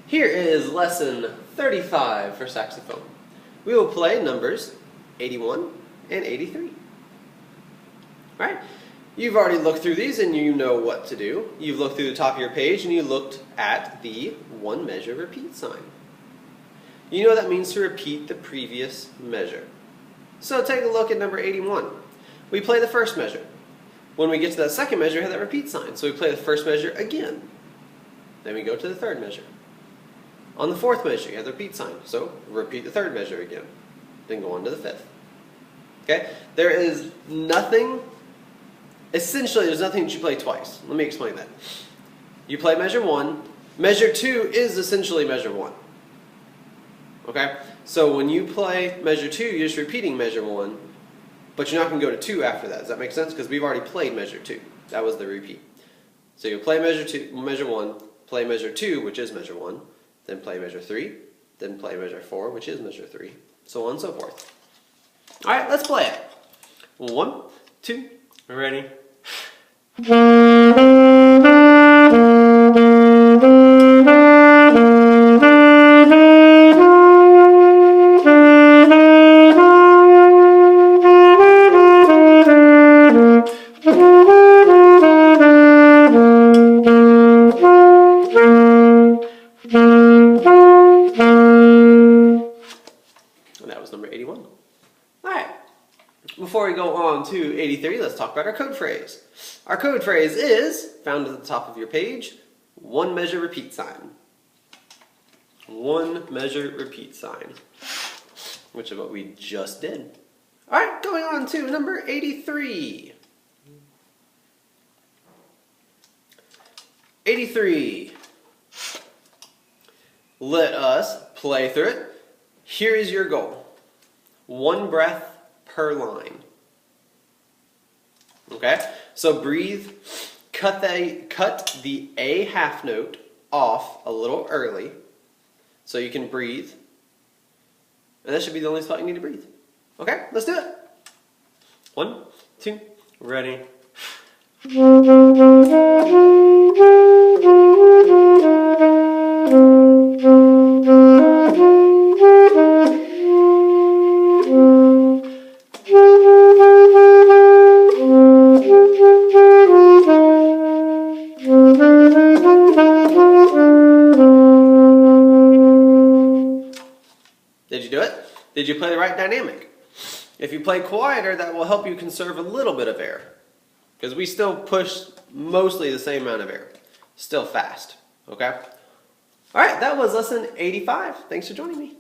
Here is lesson 35 for saxophone. We will play numbers 81 and 83. Alright, you've already looked through these and you know what to do. You've looked through the top of your page and you looked at the one measure repeat sign. You know what that means to repeat the previous measure. So take a look at number 81. We play the first measure. When we get to that second measure, we have that repeat sign. So we play the first measure again. Then we go to the third measure. On the fourth measure, you have the repeat sign. So repeat the third measure again. Then go on to the fifth. Okay? There is nothing, essentially there's nothing that you play twice. Let me explain that. You play measure 1. Measure 2 is essentially measure 1. Okay? So when you play measure 2, you're just repeating measure 1, but you're not going to go to 2 after that. Does that make sense? Because we've already played measure 2. That was the repeat. So you'll play measure 1, play measure 2, which is measure 1, then play measure 3, then play measure 4, which is measure 3, so on and so forth. Alright, let's play it. 1, 2, ready. That was number 81. Alright, before we go on to 83, let's talk about our code phrase. Our code phrase is, found at the top of your page, one measure repeat sign. One measure repeat sign, which is what we just did. Alright, going on to number 83. 83. Let us play through it. Here is your goal. One breath per line. Okay? So breathe. Cut the A half note off a little early so you can breathe. And that should be the only spot you need to breathe. Okay? Let's do it. 1, 2, ready. Did you do it? Did you play the right dynamic? If you play quieter, that will help you conserve a little bit of air. Because we still push mostly the same amount of air. Still fast. Okay? Alright, that was lesson 85. Thanks for joining me.